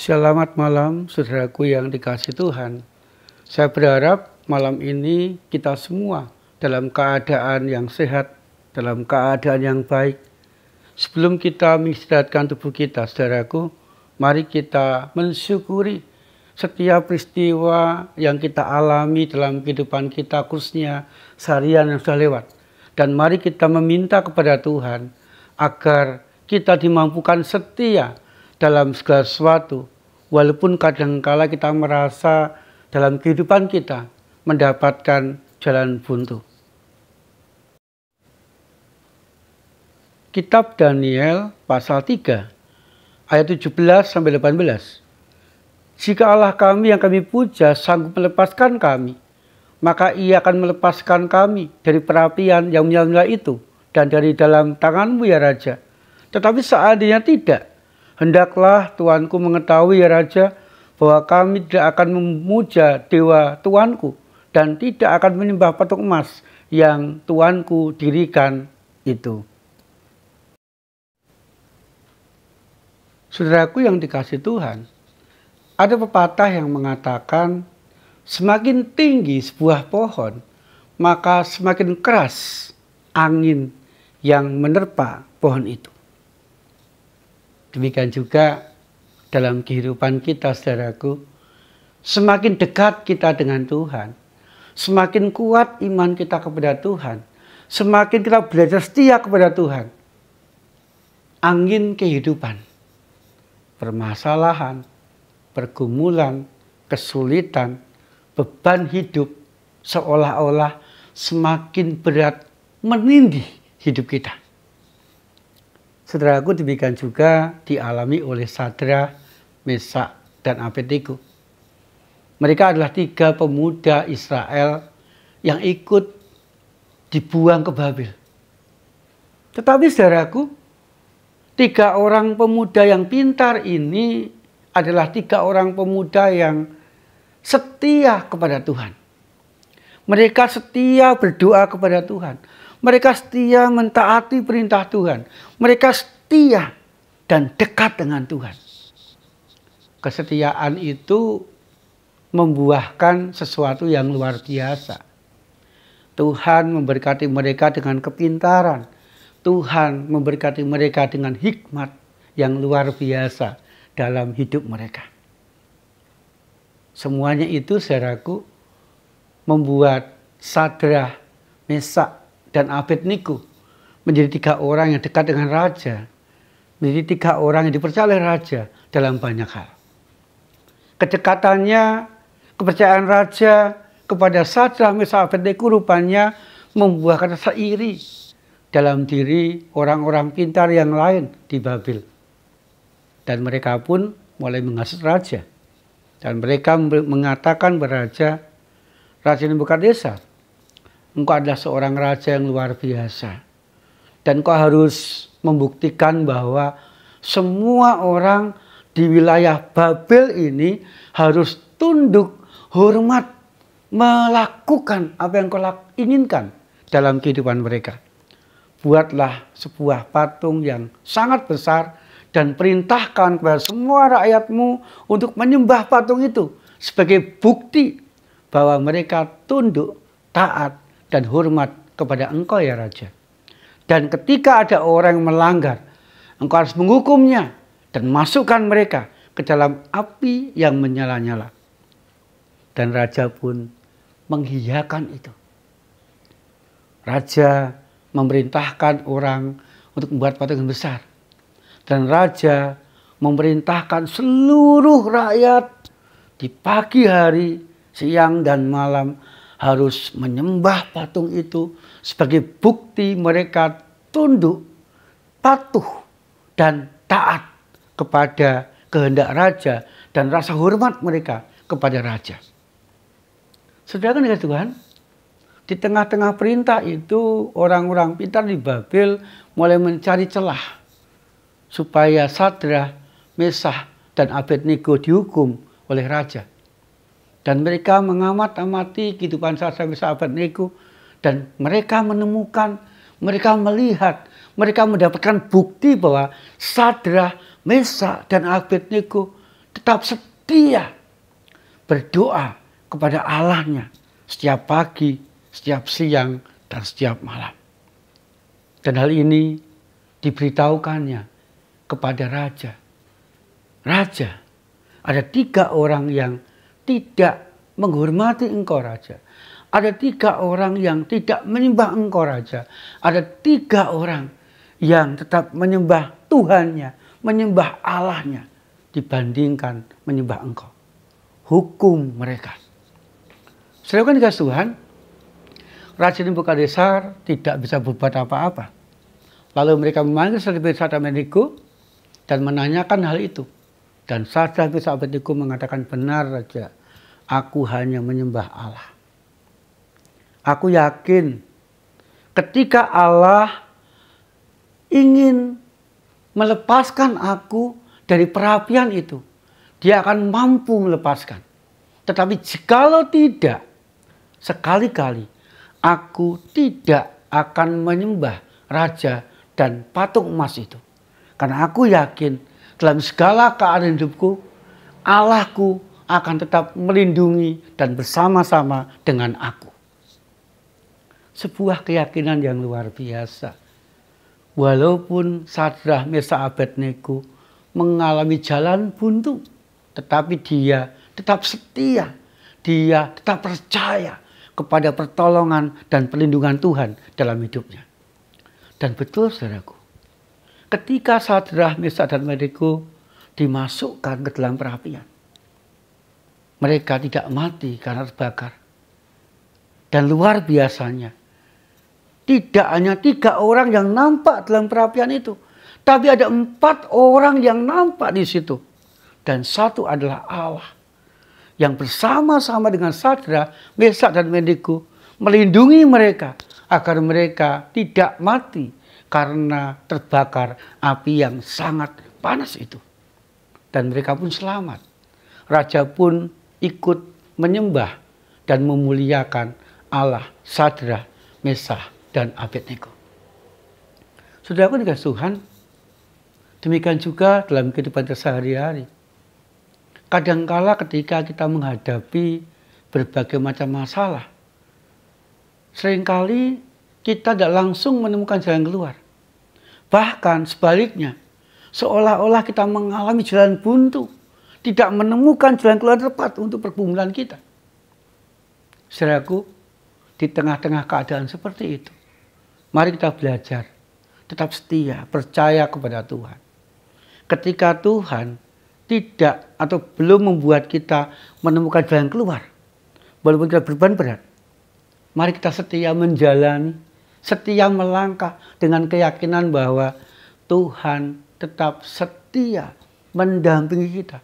Selamat malam, saudaraku yang dikasihi Tuhan. Saya berharap malam ini kita semua dalam keadaan yang sehat, dalam keadaan yang baik. Sebelum kita mengistirahatkan tubuh kita, saudaraku, mari kita mensyukuri setiap peristiwa yang kita alami dalam kehidupan kita, khususnya seharian yang sudah lewat. Dan mari kita meminta kepada Tuhan agar kita dimampukan setia dalam segala sesuatu. Walaupun kadangkala kita merasa dalam kehidupan kita mendapatkan jalan buntu. Kitab Daniel pasal 3 ayat 17-18. Jika Allah kami yang kami puja sanggup melepaskan kami, maka Ia akan melepaskan kami dari perapian yang menyala-nyala itu dan dari dalam tangan-Mu ya Raja. Tetapi seandainya tidak, hendaklah Tuanku mengetahui ya Raja, bahwa kami tidak akan memuja dewa Tuanku dan tidak akan menyembah patung emas yang Tuanku dirikan itu. Saudaraku yang dikasihi Tuhan, ada pepatah yang mengatakan semakin tinggi sebuah pohon, maka semakin keras angin yang menerpa pohon itu. Demikian juga dalam kehidupan kita, saudaraku, semakin dekat kita dengan Tuhan, semakin kuat iman kita kepada Tuhan, semakin kita belajar setia kepada Tuhan, angin kehidupan, permasalahan, pergumulan, kesulitan, beban hidup seolah-olah semakin berat menindih hidup kita. Saudaraku, demikian juga dialami oleh Sadrah, Mesak, dan Abednego. Mereka adalah 3 pemuda Israel yang ikut dibuang ke Babel. Tetapi saudaraku, 3 orang pemuda yang pintar ini adalah 3 orang pemuda yang setia kepada Tuhan. Mereka setia berdoa kepada Tuhan. Mereka setia mentaati perintah Tuhan. Mereka setia dan dekat dengan Tuhan. Kesetiaan itu membuahkan sesuatu yang luar biasa. Tuhan memberkati mereka dengan kepintaran. Tuhan memberkati mereka dengan hikmat yang luar biasa dalam hidup mereka. Semuanya itu, saudaraku, membuat Sadrah, Mesak, dan Abednego menjadi 3 orang yang dekat dengan raja, menjadi 3 orang yang dipercaya oleh raja dalam banyak hal. Kedekatannya, kepercayaan raja kepada Sadrah, Mesak, Abednego rupanya membuahkan rasa iri dalam diri orang-orang pintar yang lain di Babel. Dan mereka pun mulai menghasut raja. Dan mereka mengatakan kepada Raja Nebukadnezar, engkau adalah seorang raja yang luar biasa. Dan kau harus membuktikan bahwa semua orang di wilayah Babel ini harus tunduk, hormat, melakukan apa yang kau inginkan dalam kehidupan mereka. Buatlah sebuah patung yang sangat besar dan perintahkan kepada semua rakyatmu untuk menyembah patung itu sebagai bukti bahwa mereka tunduk, taat, dan hormat kepada engkau ya Raja. Dan ketika ada orang yang melanggar, engkau harus menghukumnya dan masukkan mereka ke dalam api yang menyala-nyala. Dan raja pun mengiyakan itu. Raja memerintahkan orang untuk membuat patung yang besar. Dan raja memerintahkan seluruh rakyat di pagi hari, siang dan malam harus menyembah patung itu sebagai bukti mereka tunduk, patuh, dan taat kepada kehendak raja dan rasa hormat mereka kepada raja. Saudara dengan Tuhan, di tengah-tengah perintah itu orang-orang pintar di Babel mulai mencari celah supaya Sadrah, Mesak, dan Abednego dihukum oleh raja. Dan mereka mengamati kehidupan Sadrah, Mesak, Abednego, dan mereka menemukan, mereka melihat, mereka mendapatkan bukti bahwa Sadrah, Mesak, dan Abednego tetap setia berdoa kepada Allahnya setiap pagi, setiap siang, dan setiap malam. Dan hal ini diberitahukannya kepada raja. Raja, ada 3 orang yang tidak menghormati engkau raja. Ada 3 orang yang tidak menyembah engkau raja. Ada 3 orang yang tetap menyembah Tuhannya, menyembah Allahnya dibandingkan menyembah engkau. Hukum mereka. Saudara dikasih Tuhan, Raja Nebukadnezar tidak bisa berbuat apa-apa. Lalu mereka memanggil Sadrak Abednego dan menanyakan hal itu. Dan Sadrak Abednego mengatakan, benar Raja, aku hanya menyembah Allah. Aku yakin ketika Allah ingin melepaskan aku dari perapian itu, Dia akan mampu melepaskan. Tetapi jikalau tidak, sekali-kali aku tidak akan menyembah raja dan patung emas itu. Karena aku yakin dalam segala keadaan hidupku, Allahku akan tetap melindungi dan bersama-sama dengan aku. Sebuah keyakinan yang luar biasa. Walaupun Sadrak, Mesak, Abednego mengalami jalan buntu, tetapi dia tetap setia. Dia tetap percaya kepada pertolongan dan perlindungan Tuhan dalam hidupnya. Dan betul saudaraku, ketika Sadrak, Mesak, dan Abednego dimasukkan ke dalam perapian, mereka tidak mati karena terbakar. Dan luar biasanya, tidak hanya 3 orang yang nampak dalam perapian itu, tapi ada 4 orang yang nampak di situ. Dan 1 adalah Allah yang bersama-sama dengan Sadrak, Mesak, dan Abednego melindungi mereka agar mereka tidak mati karena terbakar api yang sangat panas itu. Dan mereka pun selamat. Raja pun ikut menyembah dan memuliakan Allah Sadrak, Mesak, dan Abednego. Saudaraku dikasih Tuhan, demikian juga dalam kehidupan sehari-hari. Kadangkala ketika kita menghadapi berbagai macam masalah, seringkali kita tidak langsung menemukan jalan keluar. Bahkan sebaliknya, seolah-olah kita mengalami jalan buntu, tidak menemukan jalan keluar tepat untuk pergumulan kita. Saudaraku, di tengah-tengah keadaan seperti itu, mari kita belajar, tetap setia, percaya kepada Tuhan. Ketika Tuhan tidak atau belum membuat kita menemukan jalan keluar, walaupun kita berbeban berat, mari kita setia menjalani, setia melangkah dengan keyakinan bahwa Tuhan tetap setia mendampingi kita.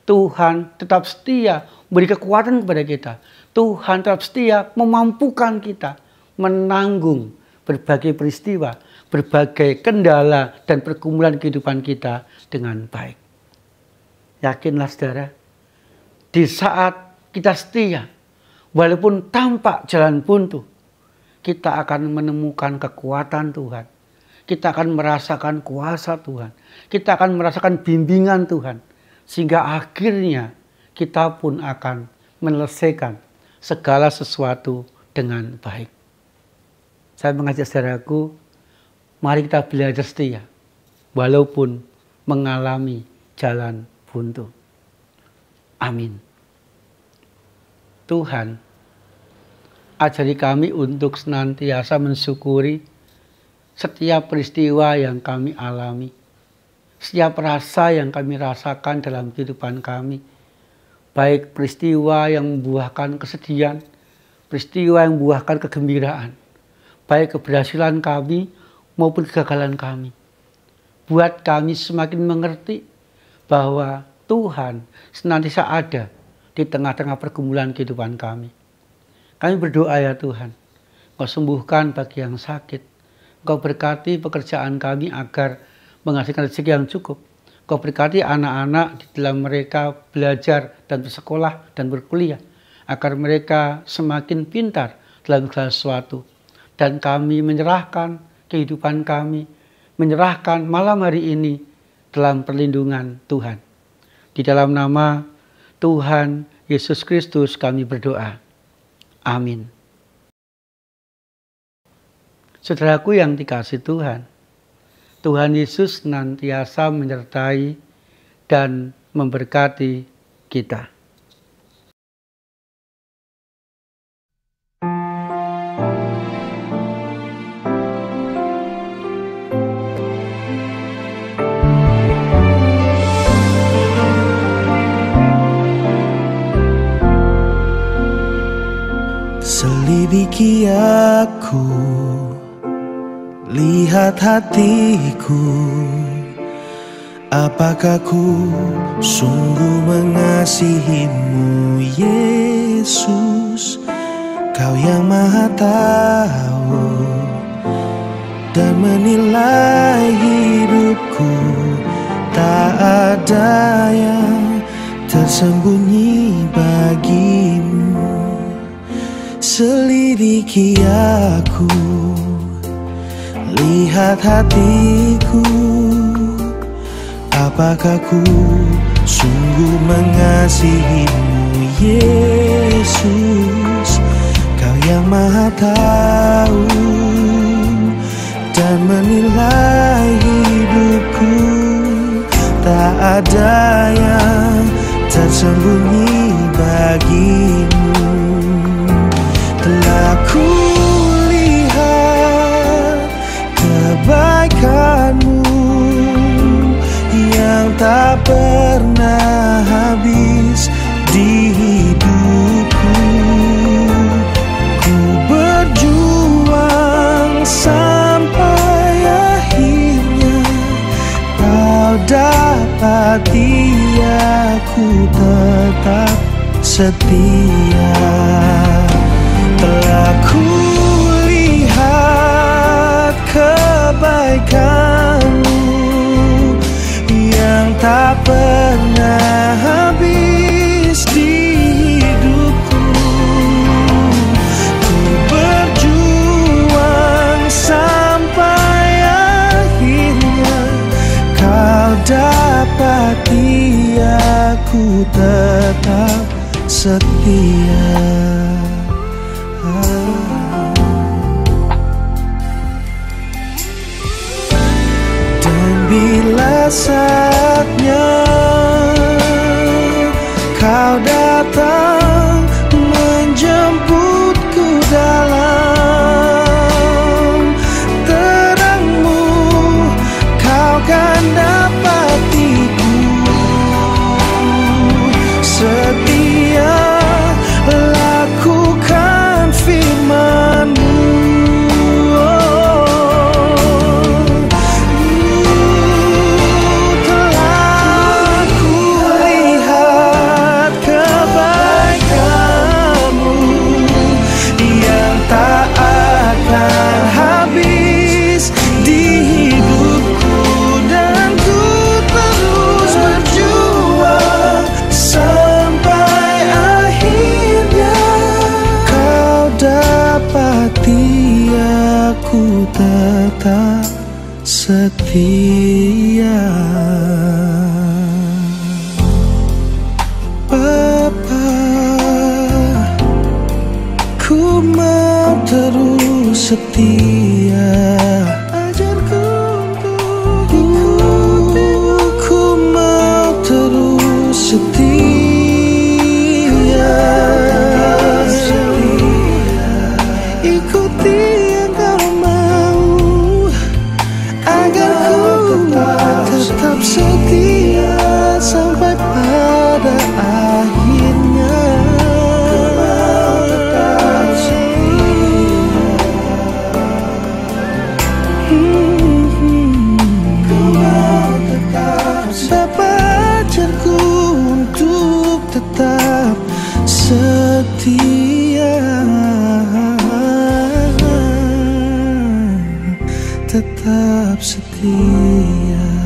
Tuhan tetap setia memberi kekuatan kepada kita. Tuhan tetap setia memampukan kita menanggung berbagai peristiwa, berbagai kendala dan pergumulan kehidupan kita dengan baik. Yakinlah saudara, di saat kita setia, walaupun tampak jalan buntu, kita akan menemukan kekuatan Tuhan. Kita akan merasakan kuasa Tuhan. Kita akan merasakan bimbingan Tuhan. Sehingga akhirnya kita pun akan menyelesaikan segala sesuatu dengan baik. Saya mengajak saudaraku, mari kita belajar setia, walaupun mengalami jalan buntu. Amin. Tuhan, ajari kami untuk senantiasa mensyukuri setiap peristiwa yang kami alami, setiap rasa yang kami rasakan dalam kehidupan kami, baik peristiwa yang membuahkan kesedihan, peristiwa yang membuahkan kegembiraan, baik keberhasilan kami maupun kegagalan kami. Buat kami semakin mengerti bahwa Tuhan senantiasa ada di tengah-tengah pergumulan kehidupan kami. Kami berdoa ya Tuhan, Engkau sembuhkan bagi yang sakit. Engkau berkati pekerjaan kami agar menghasilkan rezeki yang cukup. Engkau berkati anak-anak di dalam mereka belajar dan bersekolah dan berkuliah, agar mereka semakin pintar dalam segala sesuatu. Dan kami menyerahkan kehidupan kami, menyerahkan malam hari ini dalam perlindungan Tuhan. Di dalam nama Tuhan Yesus Kristus kami berdoa. Amin. Saudaraku yang dikasihi Tuhan, Tuhan Yesus senantiasa menyertai dan memberkati kita. Selidiki aku, lihat hatiku, apakah ku sungguh mengasihimu, Yesus? Kau yang Maha Tahu dan menilai hidupku, tak ada yang tersembunyi bagimu. Selidiki aku, lihat hatiku, apakah ku sungguh mengasihimu, Yesus? Kau yang Maha Tahu dan menilai hidupku, tak ada yang tersembunyi bagimu. Telah ku lihat kebaikanmu yang tak pernah habis di hidupku. Ku berjuang sampai akhirnya kau dapati aku tetap setia. Telah ku lihat kebaikanmu yang tak pernah habis di hidupku. Ku berjuang sampai akhirnya kau dapati aku tetap setia. Dan bila saatnya kau datang menjemputku dalam terangmu, kau kan dapatiku setia lakukan firman-Mu. Telah ku lihat kebaikan-Mu yang tak akan habis di hidupku, dan ku terus berjuang sampai akhirnya kau dapati aku tetap setia. Bapa, ku mau terus setia. Ajarku untuk ikut, ku mau terus setia. Ikuti yang kau mau, agar ku tetap setia sampai pada akhirnya. Bapa, ajarku untuk tetap setia, tetap setia.